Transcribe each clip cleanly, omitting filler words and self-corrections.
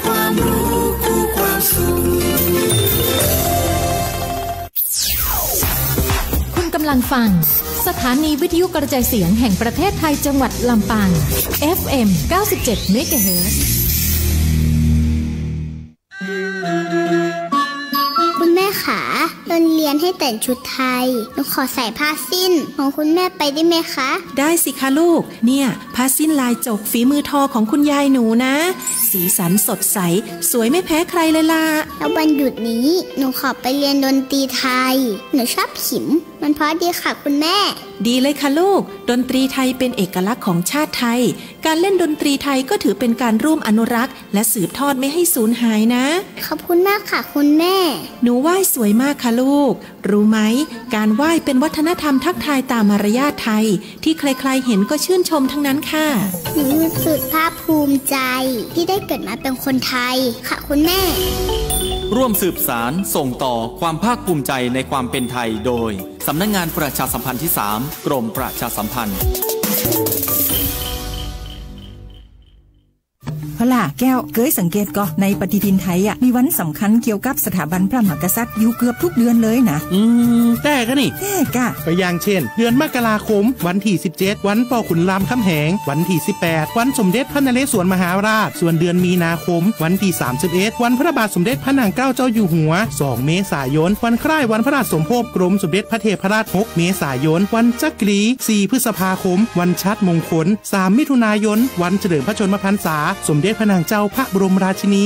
ความรู้คู่ความสุขคุณกำลังฟังสถานีวิทยุกระจายเสียงแห่งประเทศไทยจังหวัดลำปาง FM 97 MHz คุณแม่ขาโรงเรียนให้แต่งชุดไทยหนูขอใส่ผ้าสิ้นของคุณแม่ไปได้ไหมคะได้สิคะลูกเนี่ยผ้าสิ้นลายจกฝีมือทอของคุณยายหนูนะสีสันสดใสสวยไม่แพ้ใครเลยล่ะแล้ววันหยุดนี้หนูขอไปเรียนดนตรีไทยหนูชอบขิมมันเพราะดีค่ะคุณแม่ดีเลยค่ะลูกดนตรีไทยเป็นเอกลักษณ์ของชาติไทยการเล่นดนตรีไทยก็ถือเป็นการร่วมอนุรักษ์และสืบทอดไม่ให้สูญหายนะขอบคุณมากค่ะคุณแม่หนูไหว้สวยมากค่ะลูกรู้ไหมการไหว้เป็นวัฒนธรรมทักทายตามมารยาทไทยที่ใครๆเห็นก็ชื่นชมทั้งนั้นค่ะหนูรู้สึกภาคภูมิใจที่ได้เกิดมาเป็นคนไทยค่ะคุณแม่ร่วมสืบสารส่งต่อความภาคภูมิใจในความเป็นไทยโดยสำนักงานประชาสัมพันธ์ที่3กรมประชาสัมพันธ์พล่ะแก้วเกยสังเกตก็ในปฏิทินไทยมีวันสำคัญเกี่ยวกับสถาบันพระมหากษัตริย์อยู่เกือบทุกเดือนเลยนะแต่ก็นี่แต่ก็ก็อย่างเช่นเดือนมกราคมวันที่17วันป่อขุนรามคำแหงวันที่18วันสมเด็จพระนเรศวรมหาราชส่วนเดือนมีนาคมวันที่31วันพระบาทสมเด็จพระนางเกล้าเจ้าอยู่หัว2เมษายนวันคล้ายวันพระราชสมภพกรมสมเด็จพระเทพราช6เมษายนวันจักรี4พฤษภาคมวันชัดมงคล3มิถุนายนวันเฉลิมพระชนมพรรษาสมเด็จพระนางเจ้าพระบรมราชินี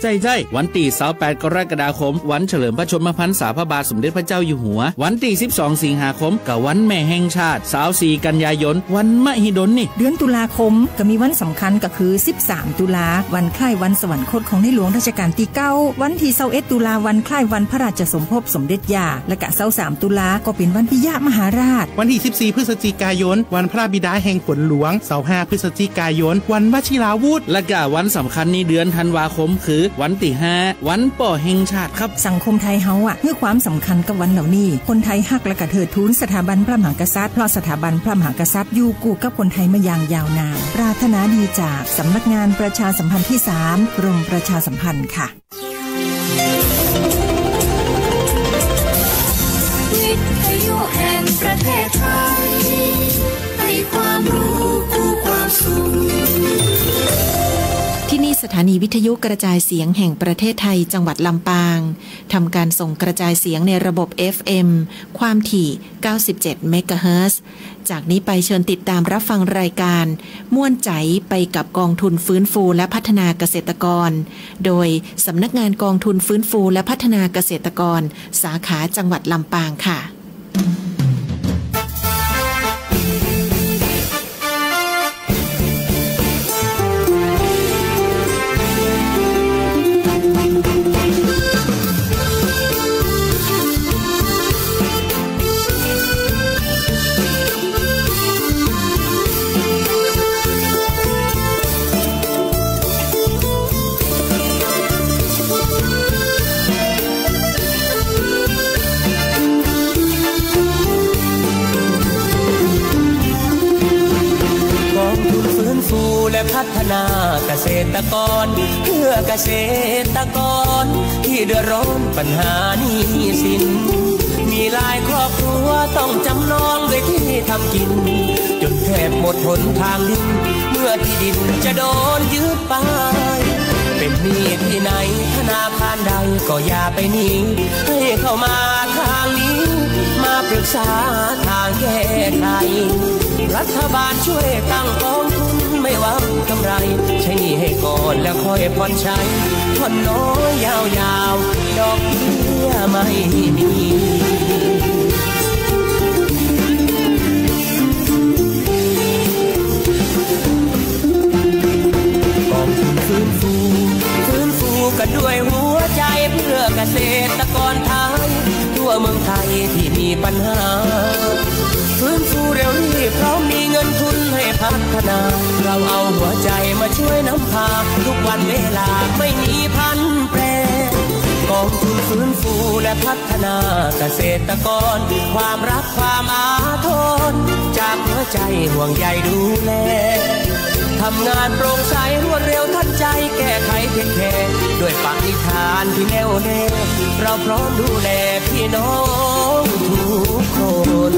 ใจวันที่28กรกฎาคมวันเฉลิมพระชนมพรรษาพระบาทสมเด็จพระเจ้าอยู่หัววันที่12สิงหาคมกับวันแม่แห่งชาติ24กันยายนวันมหิดลนี่เดือนตุลาคมก็มีวันสำคัญก็คือ13ตุลาวันคล้ายวันสวรรคตของในหลวงรัชกาลที่9วันที่21ตุลาวันคล้ายวันพระราชสมภพสมเด็จย่าและก็23ตุลาก็เป็นวันพิยมหาราชวันที่14พฤศจิกายนวันพระบิดาแห่งฝนหลวง25พฤศจิกายนวันวชิราวุธและก็วันสำคัญในเดือนธันวาคมคือวันที่5วันป่อแห่งชาติครับสังคมไทยเฮาให้ความสำคัญกับวันเหล่านี้คนไทยฮักและก็เทิดทูนสถาบันพระมหากษัตริย์เพราะสถาบันพระมหากษัตริย์อยู่คู่กับคนไทยมาอย่างยาวนานปรารถนาดีจากสำนักงานประชาสัมพันธ์ที่3กรมประชาสัมพันธ์ค่ะวิทยุแห่งประเทศไทยให้ความรู้คู่ความสุขที่นี่สถานีวิทยุกระจายเสียงแห่งประเทศไทยจังหวัดลำปางทำการส่งกระจายเสียงในระบบ FM ความถี่97เมกะเฮิรตซ์จากนี้ไปเชิญติดตามรับฟังรายการม่วนใจไปกับกองทุนฟื้นฟูและพัฒนาเกษตรกรโดยสำนักงานกองทุนฟื้นฟูและพัฒนาเกษตรกรสาขาจังหวัดลำปางค่ะและพัฒนาเกษตรกรเพื่อเกษตรกรที่เดือดร้อนปัญหาหนี้สินมีหลายครอบครัวต้องจำนองด้วยที่ทำกินจนแทบหมดหนทางดิ้นเมื่อที่ดินจะโดนยึดไปเป็นหนี้ที่ไหนธนาคารใดก็อย่าไปหนีให้เข้ามาทางนี้มาปรึกษาทางแก้ไขรัฐบาลช่วยตั้งกองทุนไม่หวังกำไรใช้หนี้ให้ก่อนแล้วค่อยผ่อนใช้ผ่อนน้อยยาวๆดอกเบี้ยไม่มีกองทุนฟื้นฟูกันด้วยหัวใจเพื่อเกษตรกรไทยทั่วเมืองไทยที่มีปัญหาฟื้นฟูเร็วรีบพร้อมมีเงินทุนให้พัฒนาเราเอาหัวใจมาช่วยนำพาทุกวันเวลาไม่มีพันแปรกองทุนฟื้นฟูและพัฒนาเกษตรกรความรักความอาทรจากหัวใจห่วงใยดูแลท ทำงานโปร่งใสรวดเร็วทันใจแก้ไขเทคแคร์ด้วยปณิธานที่แน่วแน่เราพร้อมดูแลพี่น้องทุกคน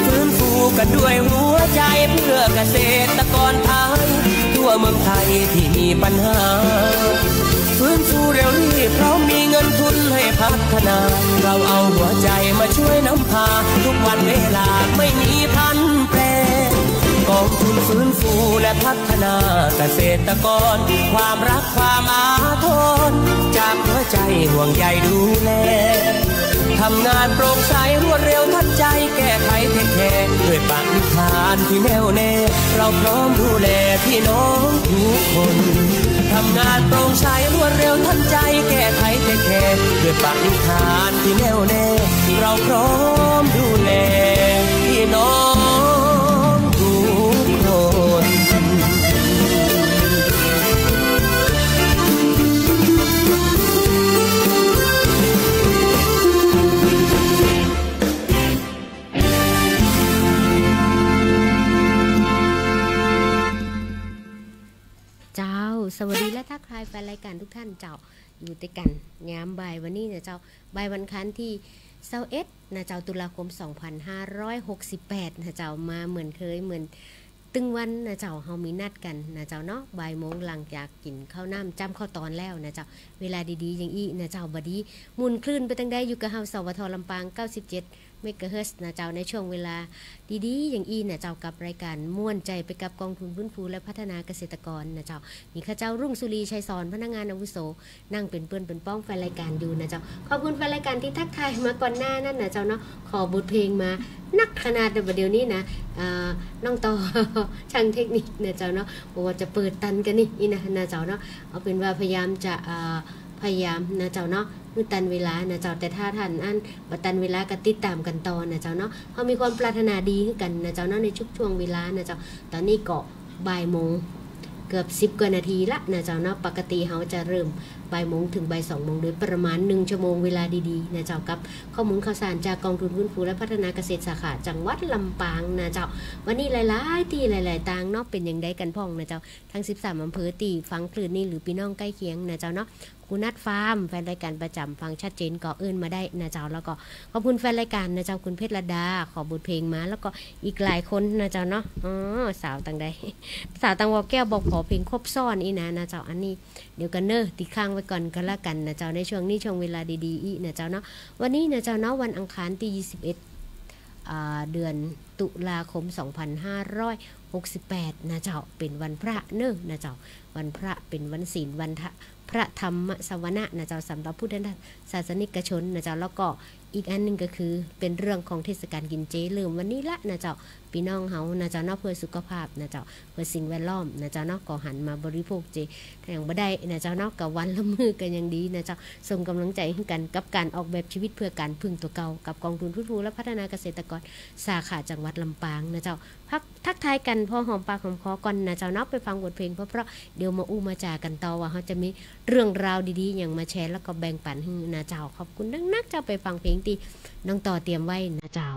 ฟื้นฟูกันด้วยหัวใจเพื่อเกษตรกรไทยทั่วเมืองไทยที่มีปัญหาฟื้นฟูเร็วรีบเพราะมีเงินทุนให้พัฒนาเราเอาหัวใจมาช่วยนำพาทุกวันเวลาไม่มีพันแปรกองทุนฟื้นฟูและพัฒนาเกษตรกรความรักความอาทรจากหัวใจห่วงใยดูแลทำงานโปร่งใสรวดเร็วทันใจแก้ไขเทคแคร์ด้วยปณิธานที่แน่วแน่เราพร้อมดูแลพี่น้องทุกคนทำงานโปร่งใสรวดเร็วทันใจแก้ไขเทคแคร์ด้วยปณิธานที่แน่วแน่เราพร้อมดูแลพี่น้องทุกคนสวัสดีและทักทายแฟนรายการทุกท่านเจ้าอยู่ด้วยกันงามบ่ายวันนี้นะเจ้าบ่ายวันคันที่21นะเจ้าตุลาคม2568นะเจ้ามาเหมือนเคยเหมือนตึงวันนะเจ้าเฮามีนัดกันนะเจ้าเนาะบ่ายโมงหลังจากกินข้าวน้ำจำข้าวตอนแล้วนะเจ้าเวลาดีๆอย่างอี้นะเจ้าบดีหมุนคลื่นไปตั้งได้อยู่กับเฮาสวทลำปาง97เมกะเฮิรตซ์นะเจ้าในช่วงเวลาดีๆอย่างอีนะเจ้ากับรายการม่วนใจไปกับกองทุนฟื้นฟูและพัฒนาเกษตรกรนะเจ้ามีข้าเจ้ารุ่งสุรีชัยสอนพนักงานอาวุโสนั่งเป็นเพื่อนเป็นป้องแฟนรายการอยู่นะเจ้าขอบคุณแฟนรายการที่ทักทายมาก่อนหน้านั่นนะเจ้าเนาะขอบทเพลงมานักขนาดเดี๋ยวนี้นะน้องต่อช่างเทคนิคนะเจ้าเนาะบอกว่าจะเปิดตันกันนี่นะเจ้าเนาะเอาเป็นว่าพยายามนะเจ้าเนาะมือตันเวลานะเจ้าแต่ถ้าท่านอันบัตันเวลาก็ติดตามกันต่อนะเจ้าเนาะเขามีความปรารถนาดีกันนะเจ้าเนาะในช่วงเวลานะเจ้าตอนนี้ก็บ่ายโมงเกือบ10 กว่านาทีละนะเจ้าเนาะปกติเขาจะเริ่มบ่ายโมงถึงบ่าย2 โมงโดยประมาณ1 ชั่วโมงเวลาดีๆนะเจ้ากับข้อมูลข่าวสารจากกองทุนฟื้นฟูและพัฒนาเกษตรสาขาจังหวัดลำปางนะเจ้าวันนี้หลายๆที่หลายๆต่างเนาะเป็นอย่างไรกันพ่องนะเจ้าทั้ง13อำเภอตีฟังคลื่นนี่หรือพี่น้องใกล้เคียงนะเจ้าเนาะคุณนัดฟาร์มแฟนรายการประจำฟังชัดเจนก็เอื้นมาได้นะเจ้าแล้วก็ขอบคุณแฟนรายการนะเจ้าคุณเพชรระดาขอบทเพลงมาแล้วก็อีกหลายคนนะเจ้าเนาะสาวต่างใดสาวต่างวอแก้วบอกขอเพลงครบซ้อนอีนะเจ้าอันนี้เดี๋ยวกันเนอะติดข้างไว้ก่อนก็แล้วกันนะเจ้าในช่วงนี้ช่วงเวลาดีๆอีนะเจ้าเนาะวันนี้นะเจ้าเนาะวันอังคารที่21เดือนตุลาคม2568นะเจ้าเป็นวันพระเนอะนะเจ้าวันพระเป็นวันศีลวันพระธรรมสวนะนะเจ้าสำหรับพุทธศาสนิกชนนะเจ้าแล้วก็อีกอันนึงก็คือเป็นเรื่องของเทศกาลกินเจเริ่มวันนี้ละนะเจ้าพี่น้องเฮานะเจ้าเนาะเพื่อสุขภาพนะเจ้าเพื่อสิ่งแวดล้อมนะเจ้าเนาะก็หันมาบริโภคเจถ้ายังบ่ได้นะเจ้าเนาะกับวันละมื้อกันยังดีนะเจ้าส่งกำลังใจให้กันกับการออกแบบชีวิตเพื่อการพึ่งตัวเก่ากับกองทุนฟื้นฟูและพัฒนาเกษตรกรสาขาจังหวัดลำปางนะเจ้าทักทายกันพอหอมปากหอมคอก่อนนะเจ้าเนาะไปฟังบทเพลงเพราะเดี๋ยวมาอู้มาจากันต่อว่าเขาจะมีเรื่องราวดีๆอย่างมาแชร์แล้วก็แบ่งปันให้นะเจ้าขอบคุณนักๆเจ้าไปฟังเพลงที่น้องต่อเตรียมไว้นะเจ้า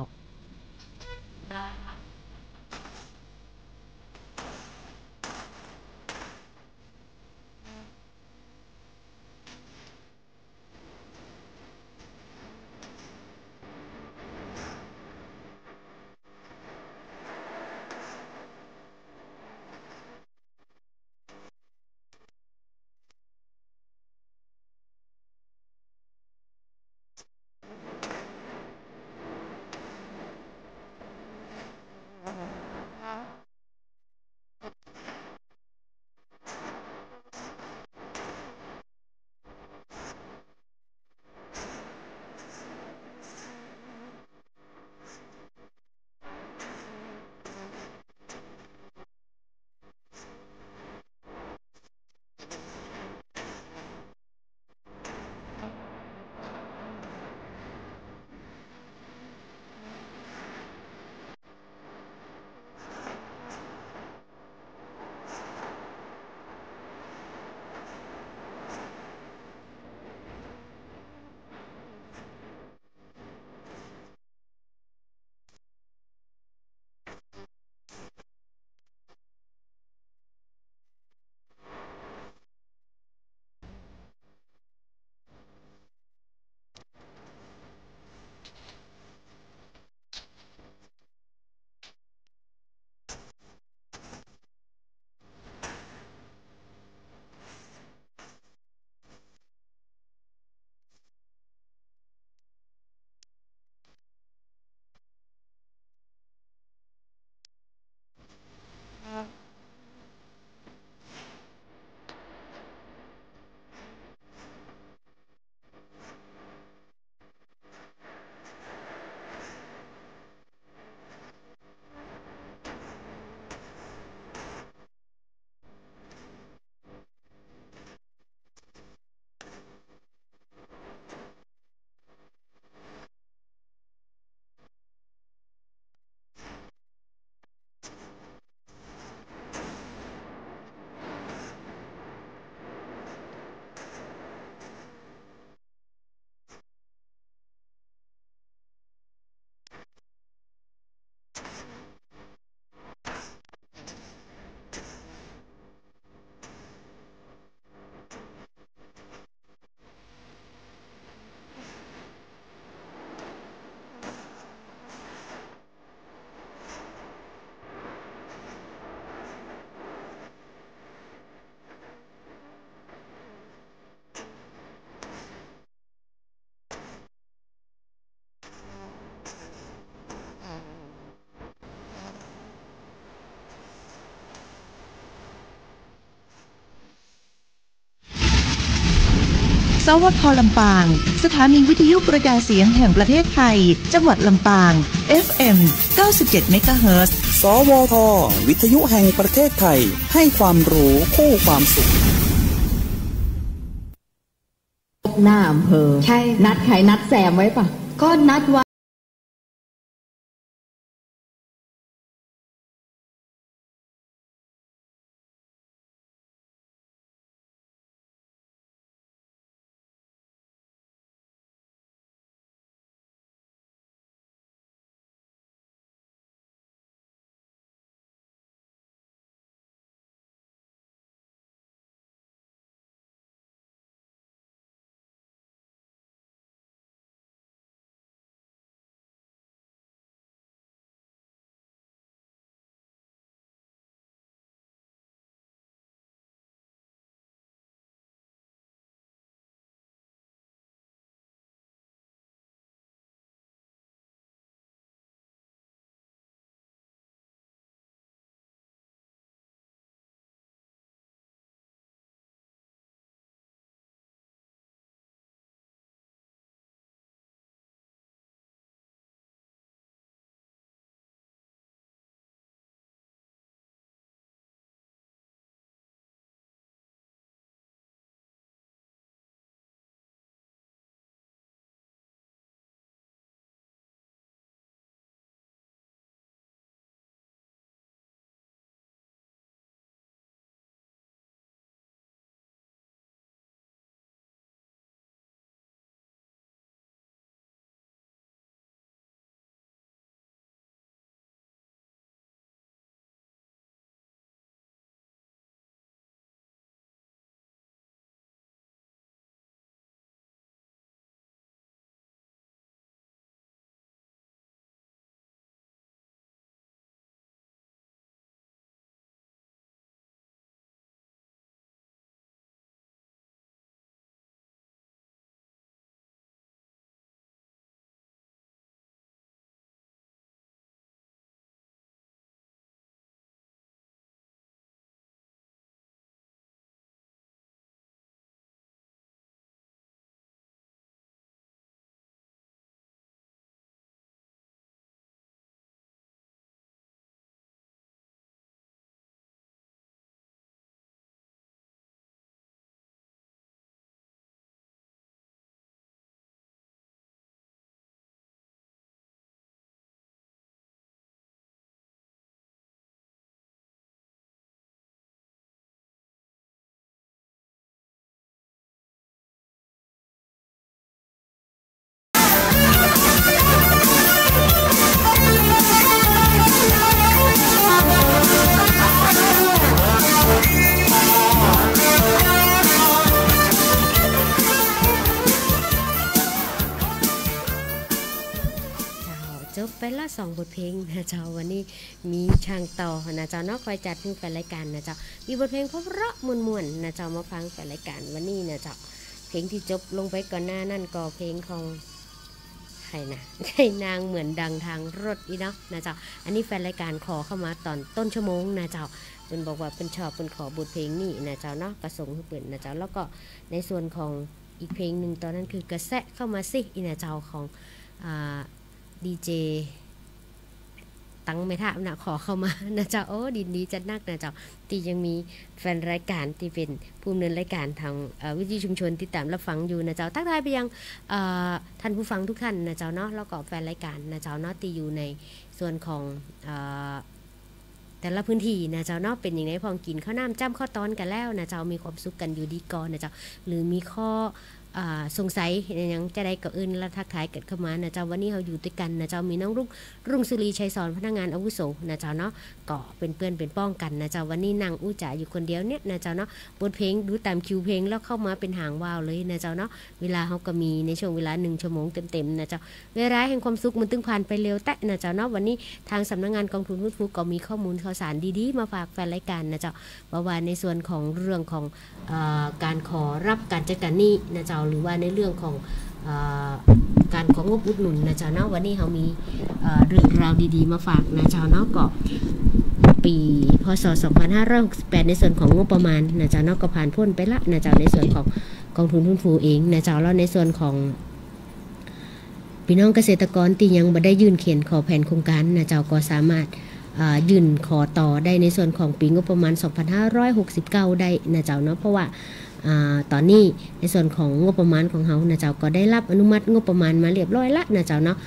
วท.ลำปางสถานีวิทยุกระจายเสียงแห่งประเทศไทยจังหวัดลำปาง FM 97 เมกะเฮิรตซ์สวท.วิทยุแห่งประเทศไทยให้ความรู้คู่ความสุขหน้าอำเภอใช่นัดใครนัดแซมไว้ปะก็นัดไว้ไปละ2บทเพลงนะเจ้าวันนี้มีช่างต่อนะเจ้าเนาะคอยจัดแฟนรายการนะเจ้ามีบทเพลงเพราะๆม่วนๆนะเจ้ามาฟังแฟนรายการวันนี้นะเจ้าเพลงที่จบลงไปก่อนหน้านั่นก็เพลงของใครนะใครนางเหมือนดังทางรถอีเนาะนะเจ้าอันนี้แฟนรายการขอเข้ามาตอนต้นชั่วโมงนะเจ้าเป็นบอกว่าเป็นชอบเป็นขอบทเพลงนี้นะเจ้าเนาะประสงค์ให้เปิดนะเจ้าแล้วก็ในส่วนของอีกเพลงนึงตอนนั้นคือกระแสเข้ามาสิอีนะเจ้าของดีเจตั้งไม่ท่านะขอเข้ามานะเจ้าโอ้ดินดีจัดนักนะเจ้าที่ยังมีแฟนรายการที่เป็นผู้ดำเนินรายการทางวิทยุชุมชนติดตามรับฟังอยู่นะเจ้าทักทายไปยังท่านผู้ฟังทุกท่านนะเจ้าเนาะแล้วก็แฟนรายการนะเจ้าเนาะที่อยู่ในส่วนของแต่ละพื้นที่นะเจ้าเนาะเป็นอย่างไรพองกินข้าวน้ำจ้ำข้าวตอนกันแล้วนะเจ้ามีความสุขกันอยู่ดีก่อนนะเจ้าหรือมีข้อสงสัยยังจะได้กับอื่นและทักทายเกิดเข้ามานะเจ้าวันนี้เราอยู่ด้วยกันนะเจ้ามีน้องรุ่งสุรีชัยสอนพนักงานอาวุโสนะเจ้าเนาะก็เป็นเพื่อนเป็นป้องกันนะเจ้าวันนี้นางอู้จ๋าอยู่คนเดียวเนี่ยนะเจ้าเนาะบทเพลงดูตามคิวเพลงแล้วเข้ามาเป็นหางว่าวเลยนะเจ้าเนาะเวลาเขาก็มีในช่วงเวลา1 ชั่วโมงเต็มๆนะเจ้าเวลาแห่งความสุขมันตึงผ่านไปเร็วแต่นะเจ้าเนาะวันนี้ทางสำนักงานกองทุนฟื้นฟูก็มีข้อมูลข่าวสารดีๆมาฝากแฟนรายการนะเจ้าว่าในส่วนของเรื่องของการขอรับการจัดการหนี้นะเจ้าหรือว่าในเรื่องของการของงบอุดหนุนนะเจ้าเนาะวันนี้เขามีเรื่องราวดีๆมาฝากนะเจ้าเนาะก็ปีพศ 2568ในส่วนของงบประมาณนะเจ้าเนาะก็ผ่านพ้นไปละนะเจ้าในส่วนของก องทุนฟื้นฟูเองนะเจ้าแล้วในส่วนของพี่น้องเกษตรกรที่ยังบ่ได้ยื่นเขียนขอแผนโครงการนะเจ้าก็สามารถยื่นขอต่อได้ในส่วนของปีงบประมาณ2569ได้นะเจ้าเนาะเพราะว่าตอนนี้ในส่วนของงบประมาณของเฮานะเจ้าก็ได้รับอนุมัติงบประมาณมาเรียบร้อยละนะเจ้าเนาะ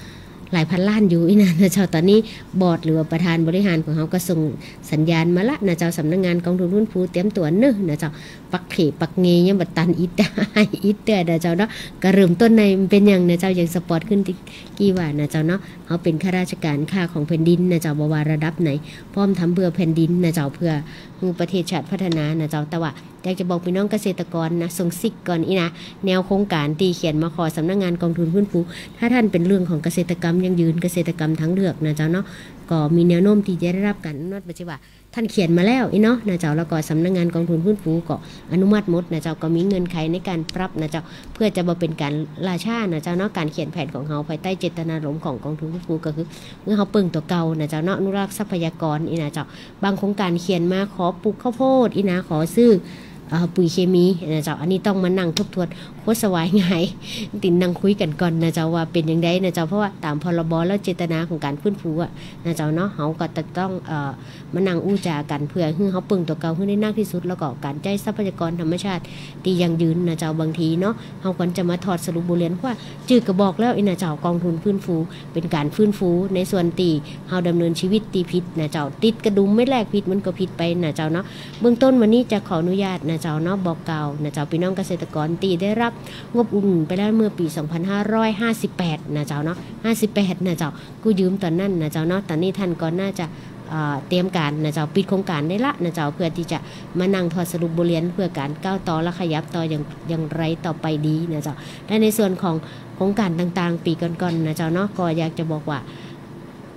หลายพันล้านอยู่อีนะเจ้าตอนนี้บอร์ดหรือว่าประธานบริหารของเฮาก็ส่งสัญญาณมาละนะเจ้าสำนักงานกองทุนฟื้นฟูเตรียมตัวเนอะนะเจ้าปักเขปักเงยยังบัดตันอิดได้อิดแต่นะเจ้าเนาะก็เริ่มต้นในเป็นอย่างนะเจ้าอย่างสปอร์ตขึ้นกี่ว่านะเจ้าเนาะเฮาเป็นข้าราชการข้าของแผ่นดินนะเจ้าบ่ว่าระดับไหนพร้อมทำเพื่อแผ่นดินนะเจ้าเพื่อประเทศชาติพัฒนานะเจ้าแต่ว่าอยากจะบอกพี่น้องเกษตรกรนะส่งซิกก่อนอีนะแนวโครงการที่เขียนมาขอสำนักงานกองทุนฟื้นฟูถ้าท่านเป็นเรื่องของเกษตรกรรมยังยืนเกษตรกรรมทั้งเลือกนะเจ้าเนาะก็มีแนวโน้มที่จะได้รับการอนุมัติปัจจุบันท่านเขียนมาแล้วอีเนาะนะเจ้าแล้วก็สำนักงานกองทุนฟื้นฟูก็อนุมัติหมดนะเจ้าก็มีเงื่อนไขในการปรับนะเจ้าเพื่อจะบ่เป็นการล่าช้านะเจ้าเนาะการเขียนแผนของเฮาภายใต้เจตนารมณ์ของกองทุนฟื้นฟูก็คือเมื่อเฮาเปิ่งตัวเก่านะเจ้าเนาะอนุรักษ์ทรัพยากรอีนะเจ้าบางโครงการเขียนมาขอปลูกข้าวโพดอีนะขอซื้อปุ๋ยเคมีนะเจ้าอันนี้ต้องมานั่งทบทวนโคตรสวายไงติดนั่งคุยกันก่อนนะเจ้าว่าเป็นอย่างไรนะเจ้าเพราะว่าตามพรบแล้วเจตนาของการฟื้นฟูนะเจ้าเนาะเขาก็ต้องมานั่งอู้จากันเพื่อให้เขาปึงตัวเก่าให้ได้มากที่สุดแล้วก็การใช้ทรัพยากรธรรมชาติที่ยังยืนนะเจ้าบางทีเนาะเขาควรจะมาถอดสรุปบทเรียนว่าจื่อกระบอกแล้วนะเจ้ากองทุนฟื้นฟูเป็นการฟื้นฟูในส่วนตีเขาดำเนินชีวิตตีพิษนะเจ้าติดกระดุมไม่แลกพิษมันก็พิษไปนะเจ้าเนาะเบื้องต้นวันนี้จะขออนุญาตนะเจ้าเนาะบอกกล่าวนะเจ้าพี่น้องเกษตรกรตีได้รับงบอุ่นไปแล้วเมื่อปี2558นะเจ้าเนาะ58นะเจ้ากูยืมตอนนั้นนะเจ้าเนาะตอนนี้ท่านก็น่าจะเตรียมการนะเจ้าปิดโครงการได้ละนะเจ้าเพื่อที่จะมานั่งถอดสรุปบทเรียนเพื่อการก้าวต่อและขยับต่ออย่างไรต่อไปดีนะเจ้าและในส่วนของโครงการต่างๆปีก่อนๆนะเจ้าเนาะก็อยากจะบอกว่า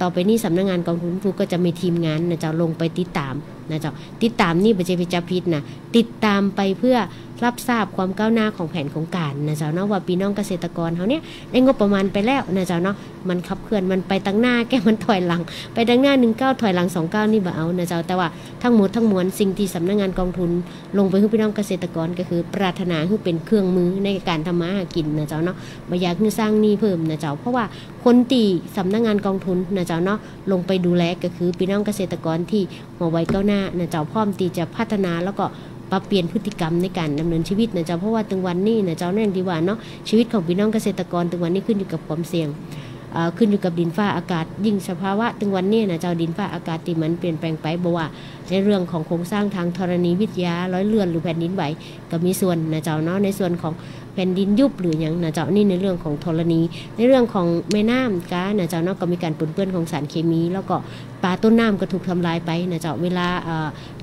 ต่อไปนี้สำนักงานกองทุนฟื้นฟูก็จะมีทีมงานนะเจ้าลงไปติดตามนะเจ้าติดตามนี่บ่ใช่ไปจับผิดนะติดตามไปเพื่อรับทราบความก้าวหน้าของแผนโครงการนะเจ้าเนาะว่าพี่น้องเกษตรกรเขาเนี่ยได้งบประมาณไปแล้วนะเจ้าเนาะมันขับเคลื่อนมันไปตั้งหน้าแก้มันถอยหลังไปตั้งหน้า19ถอยหลัง29นี่บ่เอานะเจ้าแต่ว่าทั้งหมดทั้งมวลสิ่งที่สำนักงานกองทุนลงไปให้พี่น้องเกษตรกรก็คือปรารถนาให้เป็นเครื่องมือในการทำมาหากินนะเจ้าเนาะบ่อยากให้สร้างหนี้เพิ่มนะเจ้าเพราะว่าคนที่สำนักงานกองทุนนะเจ้าเนาะลงไปดูแลก็คือพี่น้องเกษตรกรที่หัวไวก้าวหน้านะเจ้าพร้อมที่จะพัฒนาแล้วก็ปรับเปลี่ยนพฤติกรรมในการดำเนินชีวิตนะเจ้าเพราะว่าถึงวันนี้นะเจ้าแน่นดีว่าเนาะชีวิตของพี่น้องเกษตรกรถึงวันนี้ขึ้นอยู่กับความเสี่ยงขึ้นอยู่กับดินฟ้าอากาศยิ่งสภาวะถึงวันนี้นะเจ้าดินฟ้าอากาศที่มันเปลี่ยนแปลงไปบ่ว่าในเรื่องของโครงสร้างทางธรณีวิทยาร้อยเลื่อนหรือแผ่นดินไหวก็มีส่วนนะเจ้าเนาะในส่วนของแผ่นดินยุบหรืออย่างนะเจ้านี่ในเรื่องของธรณีในเรื่องของแม่น้ำก๊านะเจ้าเนาะก็มีการปนเปื้อนของสารเคมีแล้วก็ปลาต้นน้ำก็ถูกทำลายไปนะเจ้าเวลา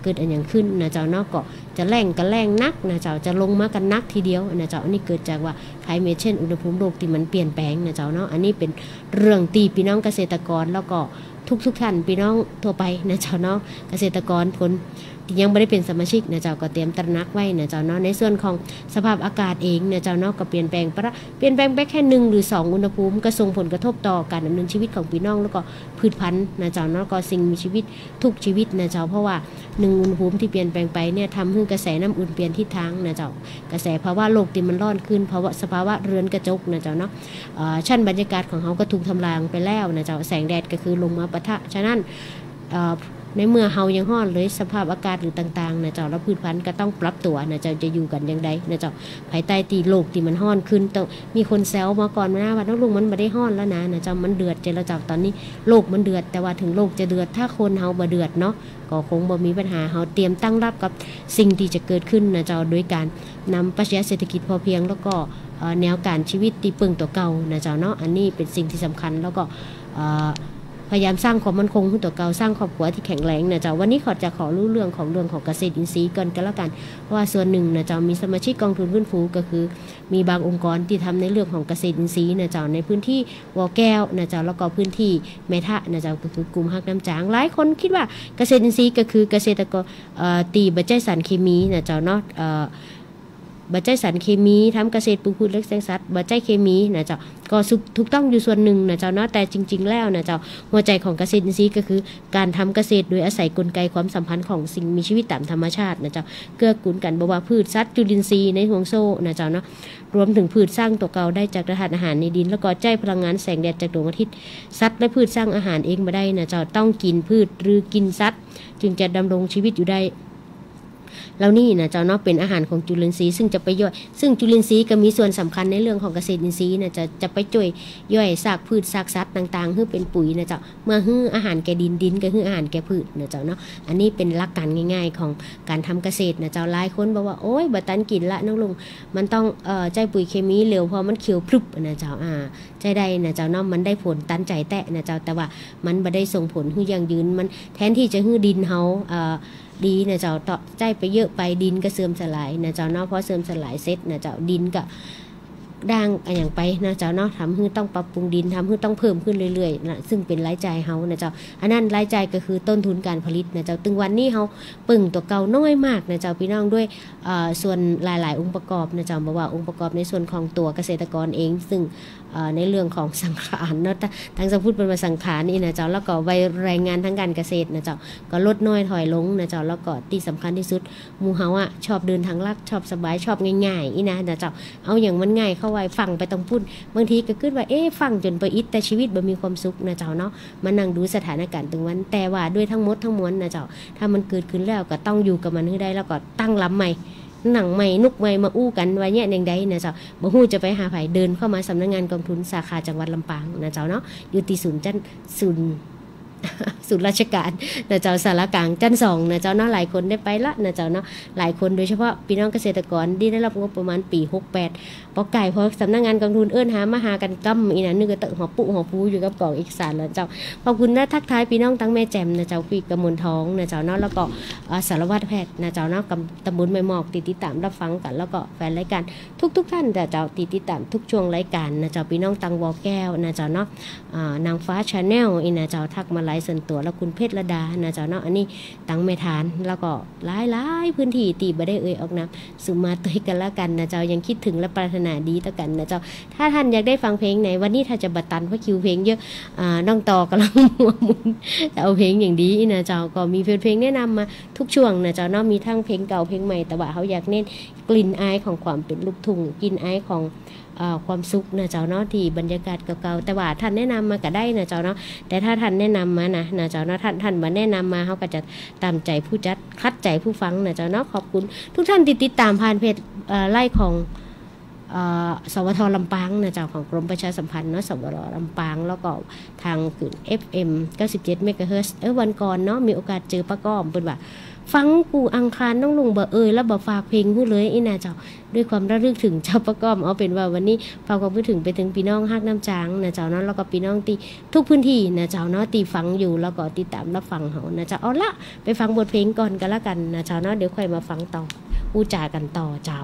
เกิดอันอย่างขึ้นนะเจ้าเนาะก็จะแรงก็แรงนักนะเจ้าจะลงมากันนักทีเดียวนะเจ้าอันนี้เกิดจากว่าไคลเมทเช่นอุณหภูมิโลกที่มันเปลี่ยนแปลงนะเจ้าเนาะอันนี้เป็นเรื่องตีพี่น้องเกษตรกรแล้วก็ทุกท่านพี่น้องทั่วไปนะเจ้าเนาะเกษตรกรคนที่ยังไม่ได้เป็นสมาชิกนะเจ้าก็เตรียมตระหนักไว้นะเจ้าเนาะในส่วนของสภาพอากาศเองนะเจ้าเนาะก็เปลี่ยนแปลงไปแค่1หรือ2อุณหภูมิก็ส่งผลกระทบต่อการดำเนินชีวิตของพี่น้องแล้วก็พืชพันธุ์นะเจ้าเนาะก็สิ่งมีชีวิตทุกชีวิตนะเจ้าเพราะว่า1อุณหภูมิที่เปลี่ยนแปลงไปเนี่ยทำให้กระแสน้ำอุ่นเปลี่ยนทิศทางนะเจ้ากระแสภาวะโลกที่มันร้อนขึ้นสภาวะเรือนกระจกนะเจ้าเนาะชั้นบรรยากาศของเขาก็ถูกทำลายไปแล้วนะเจ้าแสงแดดก็คือลงมาปะทะฉะนั้นในเมื่อเฮายังฮ้อนเลยสภาพอากาศหรือต่างๆนะเจ้าแล้วพืชพันธุ์ก็ต้องปรับตัวนะเจ้าจะอยู่กันอย่างไรนะเจ้าภายใต้ตีโลกที่มันฮ้อนขึ้นต้องมีคนแซวมาก่อนนะว่าน้องลุงมันไม่ได้ฮ้อนแล้วนะเจ้ามันเดือดเจรจาตอนนี้โลกมันเดือดแต่ว่าถึงโลกจะเดือดถ้าคนเฮาบ่เดือดเนาะก็คงบ่มีปัญหาเฮาเตรียมตั้งรับกับสิ่งที่จะเกิดขึ้นนะเจ้าโดยการนำปรัชญาเศรษฐกิจพอเพียงแล้วก็แนวการชีวิตที่เปิ่งตัวเก่านะเจ้าเนาะอันนี้เป็นสิ่งที่สำคัญแล้วก็พยายามสร้างความมั่นคงขึ้นตัวเก่าสร้างครอบครัวที่แข็งแรงนะเจ้าวันนี้ขอรู้เรื่องของเกษตรอินทรีย์กันแล้วกันเพราะว่าส่วนหนึ่งนะเจ้ามีสมาชิกกองทุนฟื้นฟูก็คือมีบางองค์กรที่ทำในเรื่องของเกษตรอินทรีย์นะเจ้าในพื้นที่วอแก้วนะเจ้าแล้วก็พื้นที่แม่ทะนะเจ้าก็คือกลุ่มฮักน้ำจางหลายคนคิดว่าเกษตรอินทรีย์ก็คือเกษตรกรตีบ่ใช้สารเคมีนะเจ้าเนาะ บ่ใจสารเคมีทำเกษตรปลูกพืชเลี้ยงสัตว์บ่ใจเคมีนะเจ้าก็ถูกต้องอยู่ส่วนหนึ่งนะเจ้าเนาะแต่จริงๆแล้วนะเจ้าหัวใจของเกษตรอินทรีย์ก็คือการทำเกษตรโดยอาศัยกลไกความสัมพันธ์ของสิ่งมีชีวิตตามธรรมชาตินะเจ้าเกื้อกูลกันบ่ว่าพืชสัตว์จุลินทรีย์ในห่วงโซ่นะเจ้าเนาะรวมถึงพืชสร้างตัวเก่าได้จากธาตุอาหารในดินแล้วก็ใจพลังงานแสงแดดจากดวงอาทิตย์สัตว์และพืชสร้างอาหารเองบ่ได้นะเจ้าต้องกินพืชหรือกินสัตว์จึงจะดำรงชีวิตอยู่ได้แล้วนี่นะเจ้าเนาะเป็นอาหารของจุลินทรีย์ซึ่งจะไปย่อยซึ่งจุลินทรีย์ก็มีส่วนสำคัญในเรื่องของเกษตรอินทรีย์นะจะไปช่วยย่อยซากพืชซากสัตว์ต่างๆให้เป็นปุ๋ยนะเจ้าเมื่อให้อาหารแก่ดินก็ให้อาหารแก่พืชนะเจ้าเนาะอันนี้เป็นหลักการง่ายๆของการทำเกษตรนะเจ้าหลายคนบอกว่าโอ๊ยบ่ตันกินละน้องลุงมันต้องใจปุ๋ยเคมีเร็วพอมันเขียวพรึบนะเจ้าใจได้นะเจ้าเนาะมันได้ผลตันใจแตะนะเจ้าแต่ว่ามันบ่ได้ส่งผลให้ยั่งยืนมันแทนที่จะให้ดินเฮาดีนะเจ้าต่อใจไปเยอะไปดินก็เสื่อมสลายนะเจ้าเนาะพอเสื่อมสลายเสร็จนะเจ้าดินก็ด่างอย่างไปนะเจ้าเนาะทำให้ต้องปรับปรุงดินทำให้ต้องเพิ่มขึ้นเรื่อยๆนะซึ่งเป็นรายจ่ายเฮานะเจ้าอันนั้นรายจ่ายก็คือต้นทุนการผลิตนะเจ้าถึงวันนี้เฮาปึ่งตัวเก่าน้อยมากนะเจ้าพี่น้องด้วยส่วนหลายๆองค์ประกอบนะเจ้าบอกว่าองค์ประกอบในส่วนของตัวเกษตรกรเองซึ่งในเรื่องของสังขารเนาะทั้งจะพูดเป็นภาษาสังขารนี่นะเจ้าแล้วก็วัยแรงงานทางการเกษตรนะเจ้าก็ลดน้อยถอยลงนะเจ้าแล้วก็ที่สำคัญที่สุดหมู่เฮาชอบเดินทางลัดชอบสบายชอบง่ายๆอีนะเจ้าเอาอย่างมันง่ายเข้าไว้ฟังไปต้องพูดบางทีก็คิดว่าฟังจนไปอิดแต่ชีวิตบ่มีความสุขนะเจ้าเนาะมานั่งดูสถานการณ์ตรงวันแต่ว่าด้วยทั้งหมดทั้งมวลนะเจ้าถ้ามันเกิดขึ้นแล้วก็ต้องอยู่กับมันให้ได้แล้วก็ตั้งลำใหม่หนังใหม่นุกใหม่มาอู้กันว่าเนี่ยอย่างใดนะเจ้าบ่ฮู้จะไปหาไผเดินเข้ามาสำนักงานกองทุนสาขาจังหวัดลำปางนะเจ้าเนาะอยู่ที่ศูนย์ราชการนะเจ้าสารกลางจันทร์2นะเจ้าเนาะหลายคนได้ไปละนะเจ้าเนาะหลายคนโดยเฉพาะพี่น้องเกษตรกรที่ได้รับงบประมาณปี68พอไก่พอสำนักงานกองทุนมาหากันกำอีนะนึกก็ตะหัวปุหัวพูอยู่กับกองเอกสารแล้วเจ้าขอบคุณนะทักทายพี่น้องทั้งแม่แจ่มนะเจ้าพี่กมลทองนะเจ้าเนาะแล้วก็สารวัตรแพทย์นะเจ้าเนาะกับตำบลแม่หมอกติดตามรับฟังกันแล้วก็แฟนรายการทุกท่านนะเจ้าติดตามทุกช่วงรายการนะเจ้าพี่น้องตังวอแก้วนะเจ้าเนาะนางฟ้า Channel อีนะเจ้าทักมาไลฟ์ส่วนตัวแล้วคุณเพชรระดานะเจ้าเนาะอันนี้ตังเมทานแล้วก็หลายพื้นที่ตีบ่ได้ออกนามสุมาตุยกันแล้วกันนะเจ้ายังคิดถึงและปรารถนาดีต่อกันนะเจ้าถ้าท่านอยากได้ฟังเพลงไหนวันนี้ถ้าจะบัดตันเพราะคิวเพลงเยอะน้องต่อกำลังมัวมุนจะเอาเพลงอย่างดีนะเจ้าก็มีเพลงแนะนำมาทุกช่วงนะเจ้าเนาะมีทั้งเพลงเก่าเพลงใหม่แต่ว่าเขาอยากเน้นกลิ่นอายของความเป็นลูกทุ่งกลิ่นอายของความสุขนะเจ้าเนาะที่บรรยากาศเก่าๆแต่ว่าท่านแนะนำมาก็ได้นะเจ้าเนาะแต่ถ้าท่านแนะนำมานะเจ้าเนาะท่านมาแนะนำมาเขาก็จะตามใจผู้จัดคัดใจผู้ฟังนะเจ้าเนาะขอบคุณทุกท่านติดตามผ่านเพจไล่ของสวทลำปางนะเจ้าของกรมประชาสัมพันธ์เนาะสวทลำปางแล้วก็ทางขึ้น FM 97 เมกะเฮิรตซ์วันก่อนเนาะมีโอกาสเจอป้าก้อมเพิ่นว่าฟังกูอังคารน้องลุงบ่แล้วบ่ฝากเพลงฮู้เลยอีน่าเจ้าด้วยความระลึกถึงเจ้าป้าก้อมเอาเป็นว่าวันนี้ฝากความคิดถึงไปถึงพี่น้องฮักน้ำจางนะเจ้าเนาะแล้วก็พี่น้องที่ทุกพื้นที่นะเจ้าเนาะที่ฟังอยู่แล้วก็ติดตามรับฟังเฮานะเจ้าเอาละไปฟังบทเพลงก่อนกันละกันนะเจ้าเนาะเดี๋ยวค่อยมาฟังต่ออู้จากันต่อเจ้า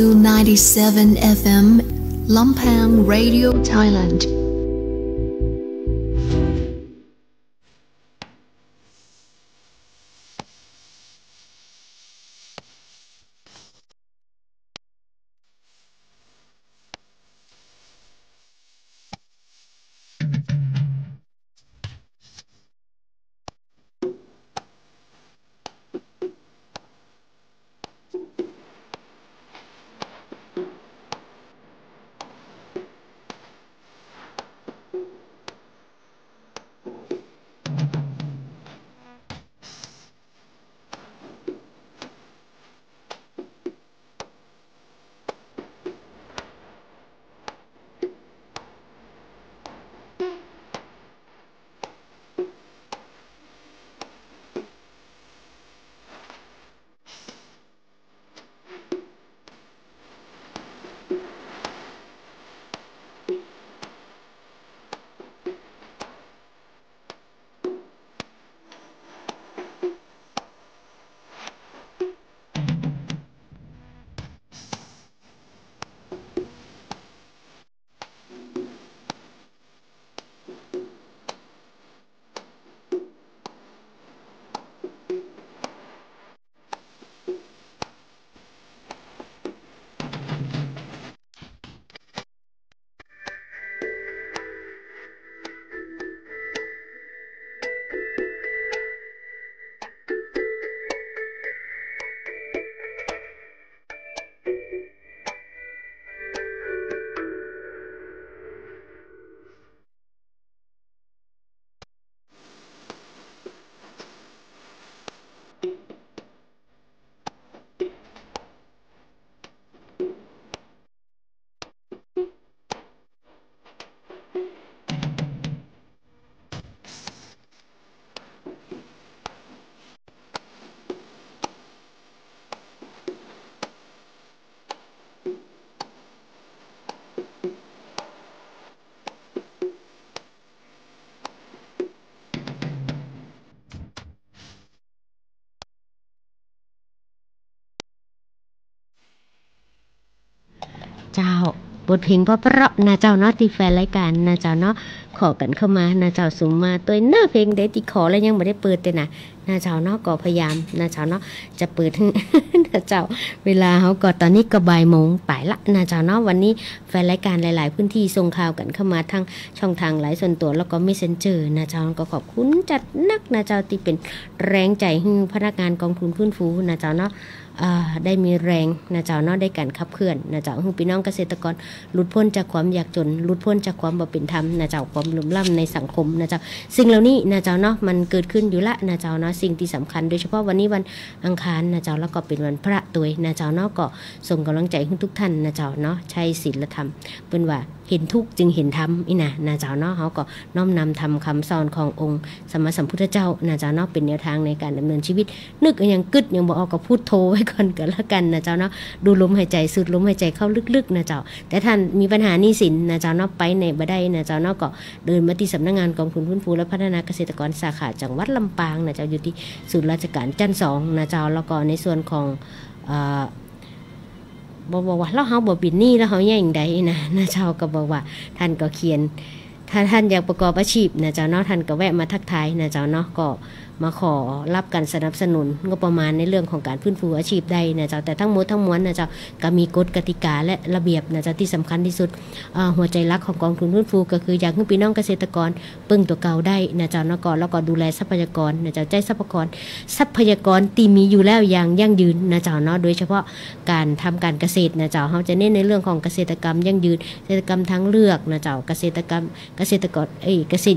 97 FM Lampang Radio Thailandเจ้าบทเพลงเพราะๆนะเจ้าเนาะที่แฟนรายการนะเจ้าเนาะขอกันเข้ามานะเจ้าสุ่มมาตัวเนื้อเพลงได้ที่ขอแล้วยังไม่ได้เปิดเลยนะเจ้าเนาะก็พยายามนะเจ้าเนาะจะเปิดนะเจ้าเวลาเขาก็ตอนนี้ก็บ่ายโมงป่ายละนะเจ้าเนาะวันนี้แฟนรายการหลายๆพื้นที่ส่งข่าวกันเข้ามาทางช่องทางไลฟ์ส่วนตัวแล้วก็เมสเซนเจอร์นะเจ้าก็ขอบคุณจัดนักนะเจ้าที่เป็นแรงใจให้พนักงานกองทุนฟื้นฟูนะเจ้าเนาะได้มีแรงนะเจ้าเนาะได้การขับเคลื่อนนะเจ้าให้พี่น้องเกษตรกรหลุดพ้นจากความยากจนหลุดพ้นจากความบ่เป็นธรรมนะเจ้าความลุ่มล่ำในสังคมนะเจ้าสิ่งเหล่านี้นะเจ้าเนาะมันเกิดขึ้นอยู่ละนะเจ้าเนาะสิ่งที่สำคัญโดยเฉพาะวันนี้วันอังคารนะเจ้าแล้วก็เป็นวันพระตัวยนะเจ้าเนาะก็ส่งกำลังใจให้ทุกท่านนะเจ้าเนาะใช้ศีลธรรมเป็นว่าเห็นทุกข์จึงเห็นธรรมอีนะเจ้าเนาะเขาก็น้อมนำทำคำสอนขององค์สมมาสัมพุทธเจ้านะเจ้าเนาะเป็นแนวทางในการดำเนินชีวิตนึกอย่างกึดยังบอกเอากับพูดโทไว้ก่อนกันละกันนะเจ้าเนาะดูลมหายใจสูดลมหายใจเข้าลึกๆนะเจ้าแต่ท่านมีปัญหาหนี้สินนะเจ้าเนาะไปในบ่ได้นะเจ้าเนาะก็เดินมาที่สำนักงานกองทุนฟื้นฟูและพัฒนาเกษตรกรสาขาจังหวัดลำปางนะเจ้าอยู่ที่ศูนย์ราชการจันทร์2นะเจ้าแล้วก็ในส่วนของบอกว่าเราเฮาบ่ปิดหนี้แล้วเฮาแย่งใดนะเจ้าก็บอกว่าท่านก็เขียนถ้าท่านอยากประกอบอาชีพนะเจ้าเนาะท่านก็แวะมาทักทายนะเจ้าเนาะก็มาขอรับการสนับสนุนงบประมาณในเรื่องของการฟื้นฟูอาชีพได้นะเจ้าแต่ทั้งหมดทั้งมวลนะเจ้าก็มีกฎกติกาและระเบียบนะเจ้าที่สำคัญที่สุดหัวใจหลักของกองทุนฟื้นฟูก็คืออยากให้พี่น้องเกษตรกรปึ้งตัวเก่าได้นะเจ้าเนาะแล้วก็ดูแลทรัพยากรนะเจ้าใจทรัพยากรที่มีอยู่แล้วอย่างยั่งยืนนะเจ้าเนาะโดยเฉพาะการทำการเกษตรนะเจ้าเขาจะเน้นในเรื่องของเกษตรกรรมยั่งยืนเกษตรกรรมทางเลือกนะเจ้าเกษตร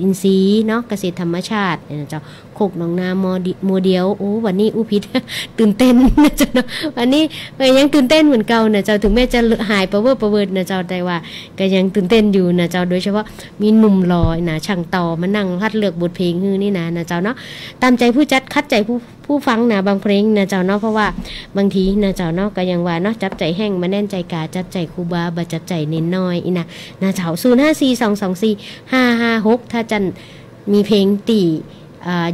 อินทรีย์เนาะเกษตรธรรมชาตินะเจ้าโคกหนองนาโมเดียวโอ้วันนี้พิษ ตื่นเต้นนะเจ้าวันนี้ยังตื่นเต้นเหมือนเก่านะเจ้าถึงแม้จะหายประเวิร์ดนะเจ้าแต่ว่าก็ยังตื่นเต้นอยู่นะเจ้าโดยเฉพาะมีหนุ่มหล่อนะช่างต่อมานั่งคัดเลือกบทเพลงนี่นะเจ้าเนาะตามใจผู้จัดคัดใจผู้ฟังนะบางเพลงนะเจ้าเนาะเพราะว่าบางทีนะเจ้าเนาะก็ยังว่าเนาะจับใจแห้งมาแน่นใจกาจับใจครูบาบ่จับใจเน้นน้อยนะเจ้า0542245556ถ้าจันมีเพลงตี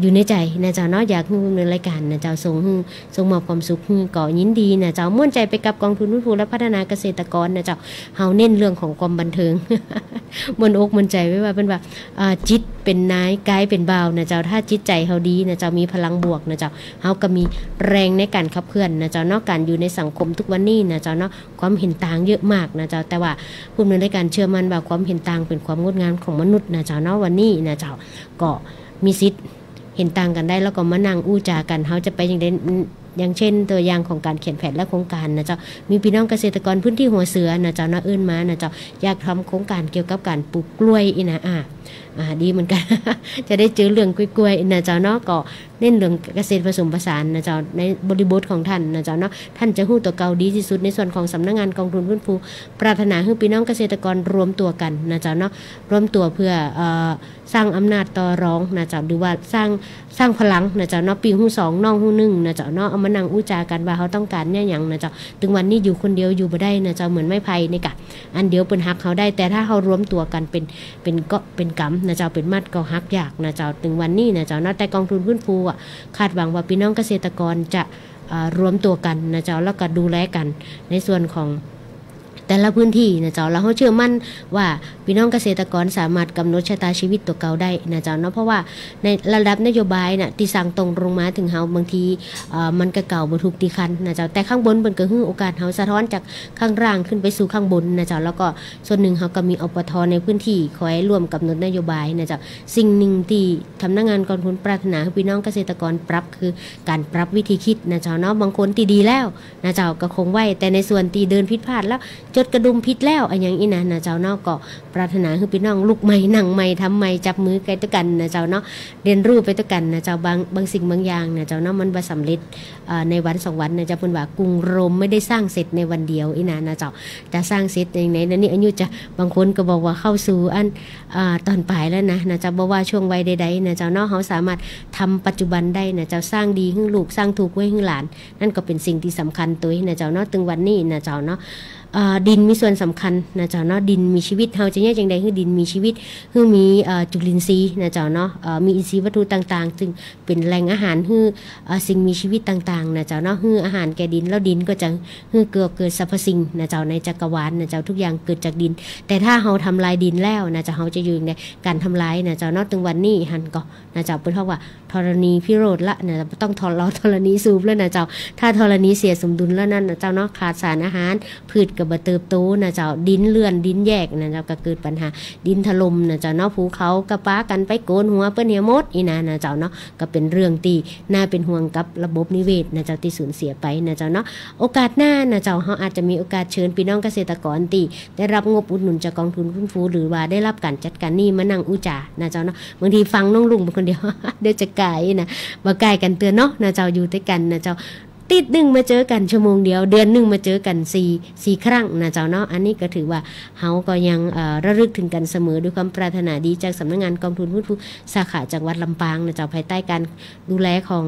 อยู่ในใจนะเจ้าเนาะอยากให้ในรายการนะเจ้าส่งมอบความสุขก็ยินดีนะเจ้าม่วนใจไปกับกองทุนฟื้นฟูและพัฒนาเกษตรกรนะเจ้าเฮาเน้นเรื่องของความบันเทิง มนอกมนใจไว้ว่าเป็นว่าจิตเป็นนายกายเป็นบ่าวนะเจ้าถ้าจิตใจเฮาดีนะเจ้ามีพลังบวกนะเจ้าเฮาก็มีแรงในการขับเคลื่อนนะเจ้าเนาะการอยู่ในสังคมทุกวันนี้นะเจ้าเนาะความเห็นต่างเยอะมากนะเจ้าแต่ว่าผู้ดำเนินรายการเชื่อมั่นว่าความเห็นต่างเป็นความงดงามของมนุษย์นะเจ้าเนาะวันนี้นะเจ้าก็มีสิทธิ์เห็นต่างกันได้แล้วก็มานั่งอู้จากันเฮาจะไปอย่างเช่นตัวอย่างของการเขียนแผนและโครงการนะเจ้ามีพี่น้องเกษตรกรพื้นที่หัวเสือนะเจ้านะเอื้นมานะเจ้าอยากทำโครงการเกี่ยวกับการปลูกกล้วยอีนะดีเหมือนกัน จะได้เจอเรื่องกล้วยๆนะเจ้าเนาะก็เน้นเรื่องเกษตรผสมผสานนะเจ้าในบริบทของท่านนะเจ้าเนาะท่านจะฮู้ตัวเก่าดีที่สุดในส่วนของสำนักงานกองทุนฟื้นฟูปรารถนาให้พี่น้องเกษตรกรรวมตัวกันนะเจ้าเนาะรวมตัวเพื่อสร้างอำนาจต่อรองนะเจ้าหรือว่าสร้างพลังนะเจ้าเนาะปีฮู้2น้องฮู้1นะเจ้าเนาะเอามานั่งอู้จากันว่าเขาต้องการเนี่ยหยังนะเจ้าถึงวันนี้อยู่คนเดียวอยู่บ่ได้นะเจ้าเหมือนไม้ไผ่นี่กะอันเดียวเปิ้นฮักเขาได้แต่ถ้าเฮารวมตัวกันเป็นก็เป็นกำนะเจ้าเป็นมัดก็ฮักยากนะเจ้าถึงวันนี้นะเจ้าเนาะแต่กองทุนฟื้นฟูคาดหวังว่าพี่น้องเกษตรกรจะรวมตัวกันนะเจ้าแล้วก็ดูแลกันในส่วนของแต่ละพื้นที่นะเจ้าเราเชื่อมั่นว่าพี่น้องเกษตรกรสามารถกำหนดชะตาชีวิตตัวเก่าได้นะเจ้าเนาะเพราะว่าในระดับนโยบายน่ะที่สั่งตรงลงมาถึงเฮาบางทีมันก็เก่าบ่ถูกตีคันนะเจ้าแต่ข้างบนเพิ่นก็ฮื้อโอกาสเฮาสะท้อนจากข้างล่างขึ้นไปสู่ข้างบนนะเจ้าแล้วก็ส่วนหนึ่งเฮาก็มีอปทในพื้นที่คอยร่วมกำหนดนโยบายนะเจ้าสิ่งหนึ่งที่สำนักงานกองทุนปรารถนาให้พี่น้องเกษตรกรปรับคือการปรับวิธีคิดนะเจ้าเนาะบางคนที่ดีแล้วนะเจ้าก็คงไว้แต่ในส่วนที่เดินผิดพลาดแล้วจดกระดุมพิษแล้วอันอย่างอีนะเจ้าเนาะก็ปรารถนาคือพี่น้องลุกใหม่นั่งใหม่ทำใหม่จับมือกันด้วยกันนะเจ้าเนาะเรียนรู้ไปด้วยกันนะเจ้าบางสิ่งบางอย่างนะเจ้าเนาะมันบ่สำเร็จในวัน2วันนะเจ้าเพิ่นว่ากรุงโรมไม่ได้สร้างเสร็จในวันเดียวอีนะเจ้าจะสร้างเสร็จในนั้นนี่อายุจะบางคนก็บอกว่าเข้าสู่อันตอนปลายแล้วนะเจ้าบ่ว่าช่วงวัยใดๆนะเจ้าเนาะเฮาสามารถทำปัจจุบันได้นะเจ้าสร้างดีให้ลูกสร้างถูกไว้ให้หลานนั่นก็เป็นสิ่งที่สำคัญตัวนะเจ้าเนาะถึงวันนี้นะเจ้าเนาะดินมีส่วนสำคัญนะเจ้าเนาะดินมีชีวิตเฮาจะแยกจังใดคือดินมีชีวิตคือมีจุลินทรีย์นะเจ้าเนาะมีอินทรีย์วัตถุต่างๆซึ่งเป็นแหล่งอาหารคือสิ่งมีชีวิตต่างๆนะเจ้าเนาะคืออาหารแก่ดินแล้วดินก็จะคือเกิดสรรพสิ่งนะเจ้าในจักรวาลนะเจ้าทุกอย่างเกิดจากดินแต่ถ้าเฮาทำลายดินแล้วนะเจ้าเฮาจะอยู่ในการทำลายนะเจ้าเนาะถึงวันนี้หันก็นะเจ้าเพิ่นเฮาว่าธรณีพิโรธละนะต้องธรณีสูบแล้วนะเจ้าถ้าธรณีเสียสมดุลแล้วนั่นนะเจ้าเนาะขาดสารอาหารพืชก็บ่เติบโตนะเจ้าดินเลื่อนดินแยกนะเจ้าก็เกิดปัญหาดินถล่มนะเจ้าเนาะภูเขากระป้ากันไปโกนหัวเปิ้นเหี่ยหมดอีนะเจ้าเนาะก็เป็นเรื่องที่น่าเป็นห่วงกับระบบนิเวศนะเจ้าที่สูญเสียไปนะเจ้าเนาะโอกาสหน้านะเจ้าเฮาอาจจะมีโอกาสเชิญพี่น้องเกษตรกรที่ได้รับงบอุดหนุนจากกองทุนฟื้นฟูหรือว่าได้รับการจัดการนี่มานั่งอู้จานะเจ้าเนาะบางทีฟังน้องลุงเป็นคนเดียว เดี๋ยวจะกายนะบ่กายกันเตือนเนาะนะเจ้าอยู่ด้วยกันนะเจ้าติดหนึ่งมาเจอกันชั่วโมงเดียวเดือนหนึ่งมาเจอกัน4ครั้งนะเจ้าเนาะอันนี้ก็ถือว่าเฮาก็ยังระลึกถึงกันเสมอด้วยความปรารถนาดีจากสำนักงานกองทุนฟื้นฟูสาขาจังหวัดลำปางนะเจ้าภายใต้การดูแลของ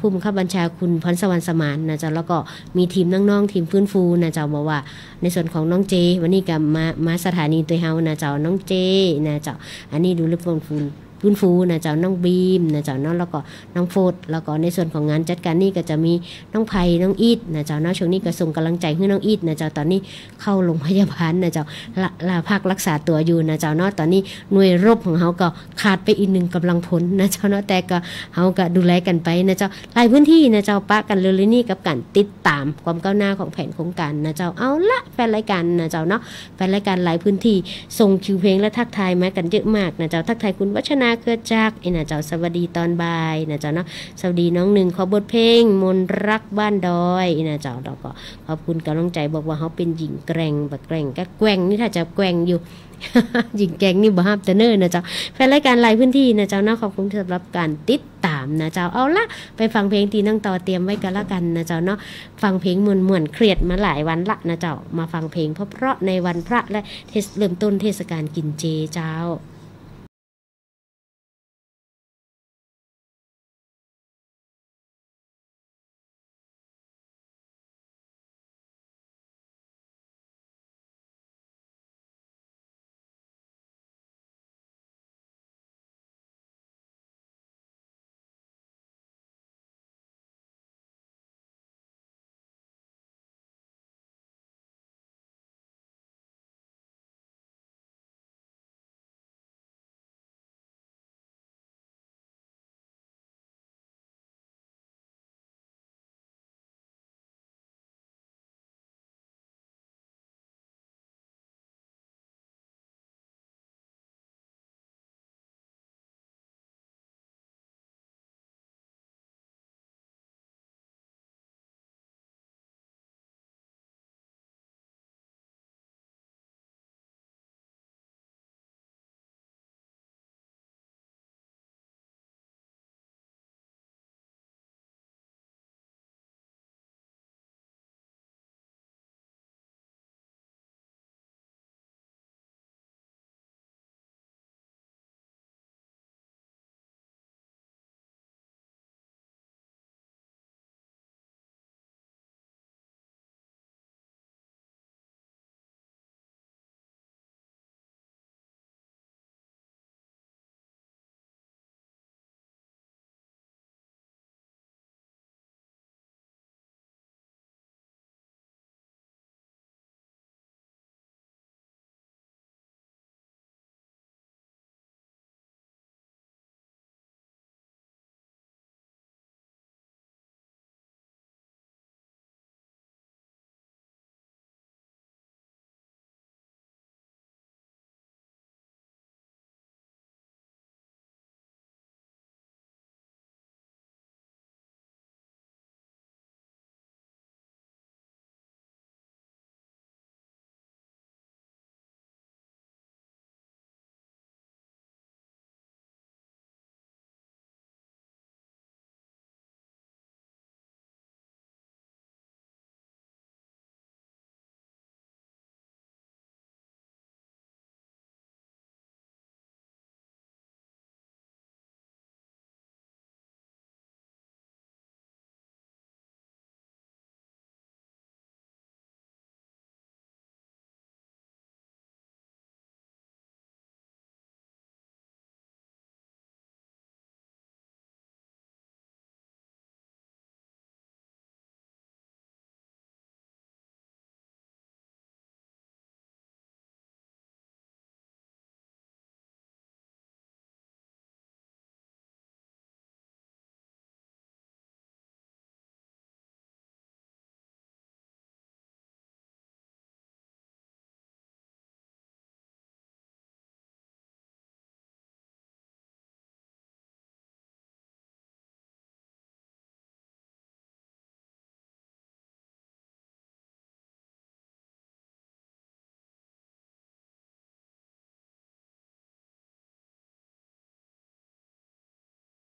ผู้บังคับบัญชาคุณพรสวรรค์สมานนะเจ้าแล้วก็มีทีมน้องๆทีมฟื้นฟูนะเจ้าบอกว่าในส่วนของน้องเจวันนี้ก็มาสถานีตัวเฮานะเจ้าน้องเจนะเจ้าอันนี้ดูแลฟื้นฟูนะเจ้าน้องบีมนะเจ้าน้องแล้วก็น้องโฟดแล้วก็ในส่วนของงานจัดการนี่ก็จะมีน้องไผ่น้องอีดนะเจ้าเนาะช่วงนี้ก็ส่งกำลังใจให้น้องอีดนะเจ้าตอนนี้เข้าโรงพยาบาลนะเจ้าละพักรักษาตัวอยู่นะเจ้าเนาะตอนนี้หน่วยรบของเฮาก็ขาดไปอีก1กำลังพลนะเจ้าเนาะแต่ก็เฮาก็ดูแลกันไปนะเจ้าหลายพื้นที่นะเจ้าปะกันเลยนี่กับการติดตามความก้าวหน้าของแผนโครงการนะเจ้าเอาละแฟนรายการนะเจ้าเนาะแฟนรายการหลายพื้นที่ส่งคิวเพลงและทักทายมากันเยอะมากนะเจ้าทักทายคุณวัชนาเกิดจากนะเจ้าสวัสดีตอนบ่ายนะเจ้าเนาะสวัสดีน้องหนึ่งขอบทเพลงมนรักบ้านดอยนะเจ้าเราก็ขอบคุณกำลังใจบอกว่าเขาเป็นหญิงแกร่งแบบแกร่งก็แกว่งนี่ถ้าจะแกว่งอยู่ หญิงแกร่งนี่บ่ฮับเตเนอร์นะเจ้าแฟนรายการหลายพื้นที่นะเจ้าเนาะขอบคุณสำหรับการติดตามนะเจ้าเอาละไปฟังเพลงที่นั่งต่อเตรียมไว้กันละกันนะเจ้าเนาะฟังเพลงม่วนๆเครียดมาหลายวันละนะเจ้ามาฟังเพลงเพราะในวันพระและเริ่มต้นเทศกาลกินเจเจ้า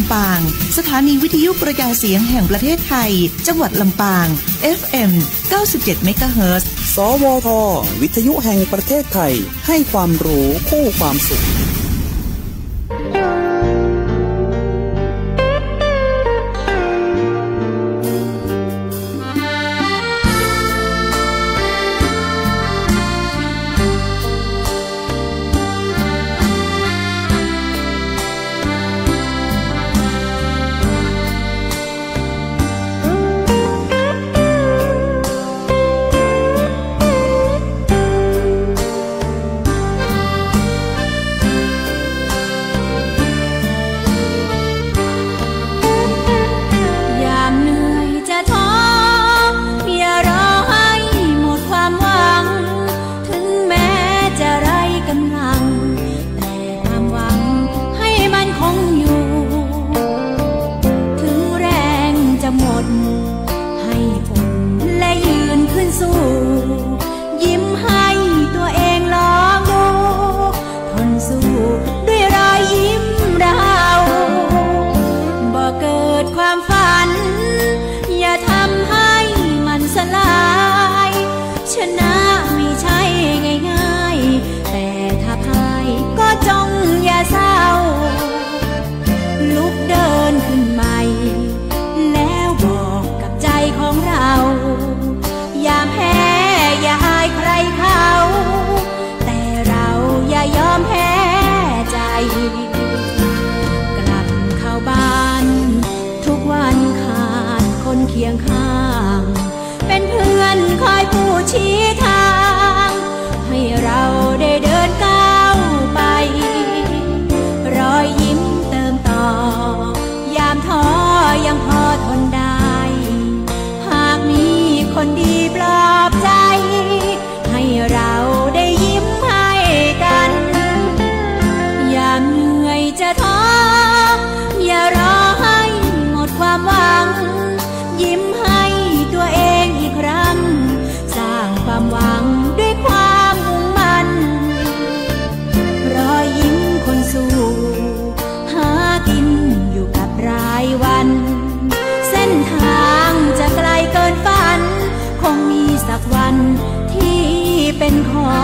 ำปางสถานีวิทยุกระจายเสียงแห่งประเทศไทยจังหวัดลำปาง FM 97 เมกะเฮิรตซ์ สวทวิทยุแห่งประเทศไทยให้ความรู้คู่ความสุขเคียงข้างเป็นเพื่อนคอยผู้ชี้ทางให้เราได้เดินก้าวไปรอยยิ้มเติมต่อยามท้อยังพอทนได้หากมีคนดีปลอบใจให้เราได้ยิ้มให้กันยามเหนื่อยจะท้ออย่ารอให้หมดความหวังยิ้มให้ตัวเองอีกครั้งสร้างความหวังด้วยความมุ่งมั่นรอยยิ้มคนสู้หากินอยู่กับรายวันเส้นทางจะไกลเกินฝันคงมีสักวันที่เป็นขอ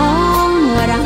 งเรา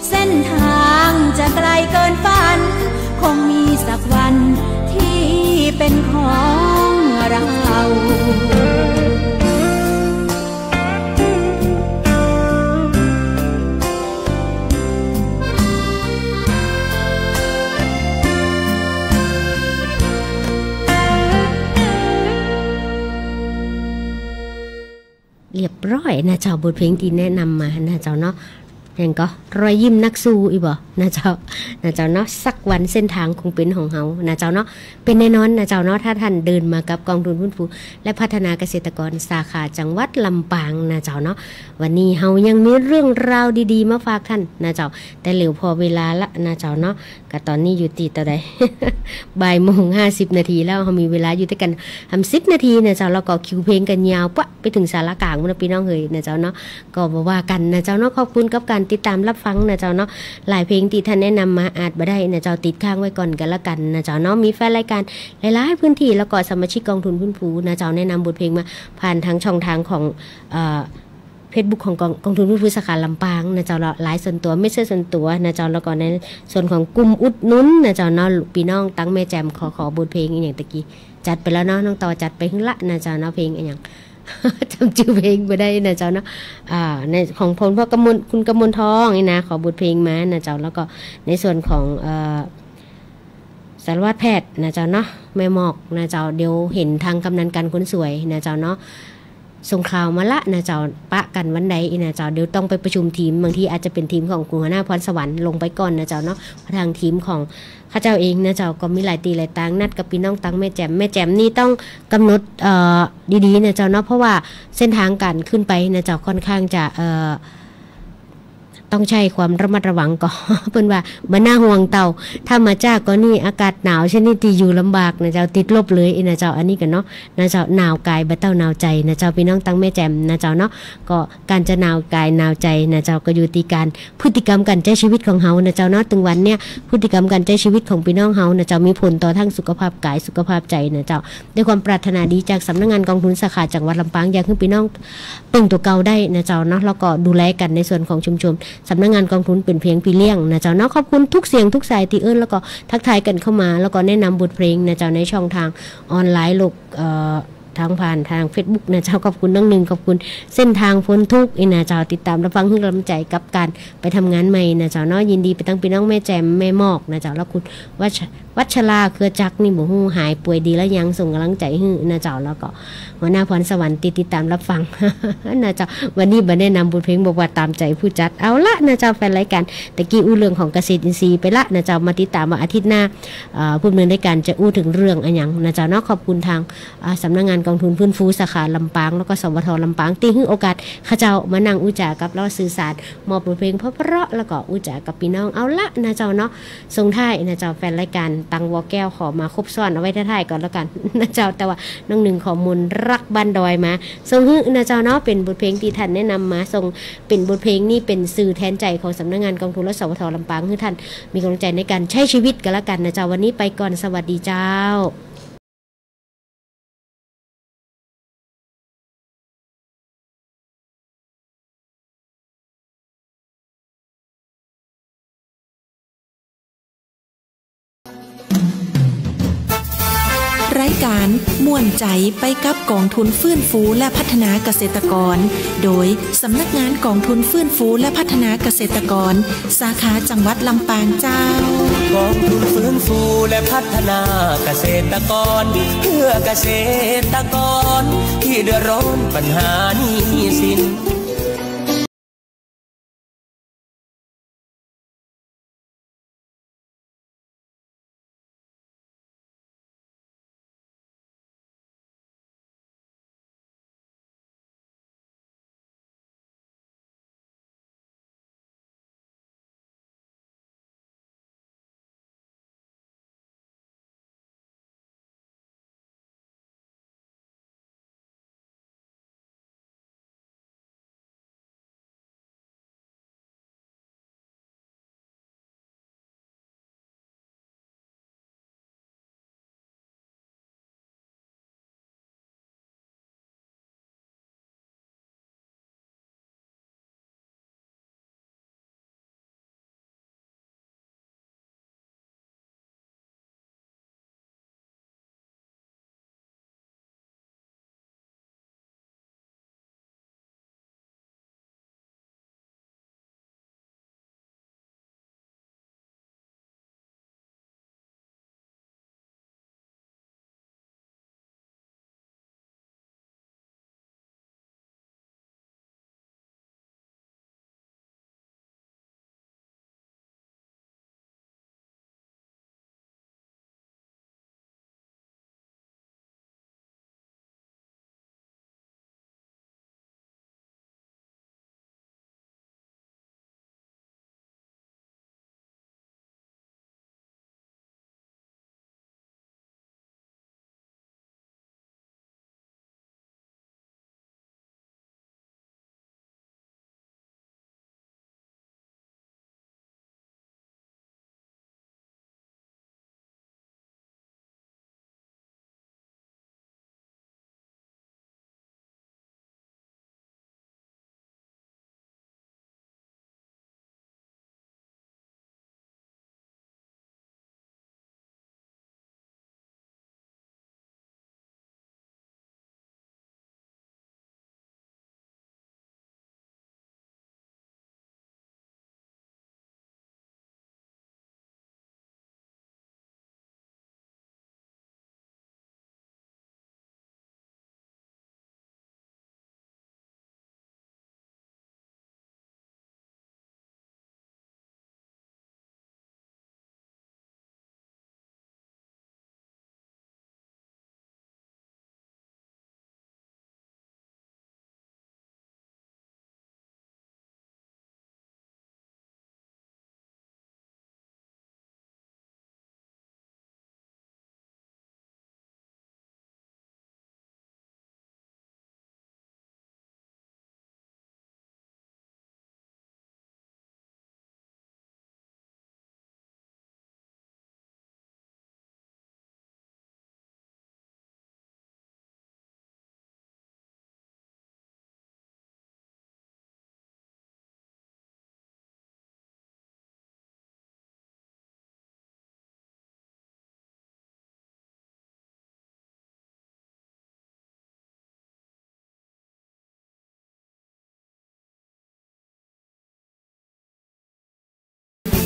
เส้นทางจะไกลเกินฝันคงมีสักวันที่เป็นของเราเรียบร้อยนะเจ้าบทเพลงที่แนะนำมานะเจ้าเนาะยังก็รอยยิ้มนักสู้อีบ่นะเจ้าเนาะสักวันเส้นทางคงเป็นของเฮานะเจ้าเนาะเป็นแน่นอนนะเจ้าเนาะถ้าท่านเดินมากับกองทุนฟื้นฟูและพัฒนาเกษตรกรสาขาจังหวัดลำปางนะเจ้าเนาะวันนี้เฮายังมีเรื่องราวดีๆมาฝากท่านนะเจ้าแต่เหลือพอเวลาละนะเจ้าเนาะก็ตอนนี้อยู่ตีต่อใด บ่ายโมง50นาทีแล้วเฮามีเวลาอยู่ด้วยกัน10นาทีนะเจ้าแล้วก็คิวเพลงกันยาวปะไปถึงสารกลางนะพี่น้องเอ้ยนะเจ้าเนาะก็บ่ว่ากันนะเจ้าเนาะขอบคุณกับการติดตามรับฟังนะเจ้าเนาะหลายเพลงที่ท่านแนะนำมาอาจบ่ได้นะเจ้าติดค้างไว้ก่อนกันละกันนะเจ้าเนาะมีแฟนรายการหลายๆพื้นที่แล้วก็สมาชิกกองทุนฟื้นฟูนะเจ้าแนะนำบทเพลงมาผ่านทางช่องทางของFacebook ของกองทุนฟื้นฟูสาขาลำปางนะเจ้าหลายส่วนตัวไม่ใช่ส่วนตัวนะเจ้าแล้วก็ในส่วนของกลุ่มอุดหนุนนะเจ้าเนาะพี่น้องตั้งแม่แจมขอบทเพลงอย่างตะกี้จัดไปแล้วเนาะน้องต่อจัดไปหึ่งละนะเจ้าเนาะเพลงอย่างจำชื่อเพลงไม่ได้นะเจ้าเนาะในของพลพ่อกำมลคุณกำมลทองนี่นะขอบทเพลงมานะเจ้าแล้วก็ในส่วนของ สารวัตรแพทย์นะเจ้าเนาะแม่หมอกนะเจ้าเดี๋ยวเห็นทางกำนันการคนสวยนะเจ้าเนาะส่งข่าวมาละนะเจ้าปะกันวันใดนะเจ้าเดี๋ยวต้องไปประชุมทีมบางทีอาจจะเป็นทีมของหัวหน้าพรสวรรค์ลงไปก่อนนะเจ้าเนาะทางทีมของข้าเจ้าเองนะเจ้าก็มีหลายตีหลายตังนัดกับพี่น้องตังแม่แจ่มนี่ต้องกำหนดดีๆนะเจ้าเนาะเพราะว่าเส้นทางการขึ้นไปนะเจ้าค่อนข้างจะต้องใช้ความระมัดระวังก่อนเพิ่นว่าบ่น่าห่วงเต่าถ้ามาจากก็นี่อากาศหนาวชนิดที่อยู่ลำบากนะเจ้าติดลบเลยนะเจ้าอันนี้กันเนาะนะเจ้าหนาวกายบ่เต้าหนาวใจนะเจ้าพี่น้องตั้งแม่แจ่มนะเจ้าเนาะก็การจะหนาวกายหนาวใจนะเจ้าก็อยู่ที่การพฤติกรรมการใช้ชีวิตของเฮานะเจ้าเนาะถึงวันเนี้ยพฤติกรรมการใช้ชีวิตของพี่น้องเฮานะเจ้ามีผลต่อทั้งสุขภาพกายสุขภาพใจนะเจ้าด้วยความปรารถนาดีจากสำนักงานกองทุนสาขาจังหวัดลำปางอยากให้พี่น้องเปิ่งตัวเก่าได้นะเจ้าเนาะแล้วก็ดูแลกันในส่วนของชุมชนสำนักงานกองทุนเป็นเพียงพี่เลี้ยงนะเจ้าเนาะขอบคุณทุกเสียงทุกสายที่แล้วก็ทักทายกันเข้ามาแล้วก็แนะนำบทเพลงนะเจ้าในช่องทางออนไลน์ลูกทางผ่านทาง Facebook นะเจ้าขอบคุณน้องหนึ่งขอบคุณเส้นทางพ้นทุกข์นะเจ้าติดตามรับฟังให้กำลังใจกับการไปทำงานใหม่นะเจ้าเนาะยินดีไปตั้งพี่น้องแม่แจ่มแม่หมอกนะเจ้าแล้วคุณวัชราเครือจักนี่บ่ฮู้หายป่วยดีแล้วยังส่งกำลังใจให้นะเจ้าแล้วก็หัวหน้าพรสวรรค์ติดตามรับฟัง นะเจ้าวันนี้บ่แนะนำบทเพลงบอกว่าตามใจผู้จัดเอาละนะเจ้าแฟนรายการตะกี้อู้เรื่องของเกษตรอินทรีย์ไปละนะเจ้ามาติดตามว่าอาทิตย์หน้าผู้ดำเนินรายการจะอู้ถึงเรื่องอันหยังนะเจ้าเนาะขอบคุณทางสำนักงานกองทุนฟื้นฟูสาขาลำปางแล้วก็สวทลำปางที่ให้โอกาสข้าเจ้ามานั่งอู้จากับเราสื่อสารมอบบทเพลงเพราะๆแล้วก็อู้จากับพี่น้องเอาละนะเจ้าเนาะส่งท้ายนะเจ้าแฟนรายการตังวอแก้วขอมาครบซ้อนเอาไว้ท้ายๆก่อนแล้วกันนะเจ้าแต่ว่าน้องหนึ่งขอมนรักบ้านดอยมาส่งฮึนะเจ้าเนาะเป็นบทเพลงที่ท่านแนะนำมาส่งเป็นบทเพลงนี่เป็นสื่อแทนใจของสำนักงานกองทุนและสวทลำปางให้ท่านมีกำลังใจในการใช้ชีวิตกันแล้วกันนะเจ้าวันนี้ไปก่อนสวัสดีเจ้าร ายการม่วนใจไปกับกองทุนฟื้นฟูและพัฒนาเกษตรกรโดยสำนักงานกองทุนฟื้นฟูและพัฒนาเกษตรกรสาขาจังหวัดลำปางเจ้ากองทุนฟื้นฟูและพัฒนาเกษตรกรเพื่อเกษตรกรที่เดือดร้อนปัญหาหนี้สิน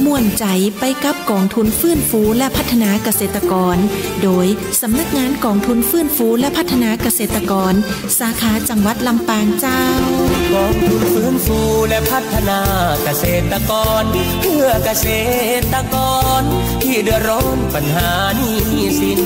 ม่วนใจไปกับกองทุนฟื้นฟูและพัฒนาเกษตรกรโดยสำนักงานกองทุนฟื้นฟูและพัฒนาเกษตรกรสาขาจังหวัดลำปางเจ้ากองทุนฟื้นฟูและพัฒนาเกษตรกรเพื่อเกษตรกรที่เดือดร้อนปัญหาหนี้สิน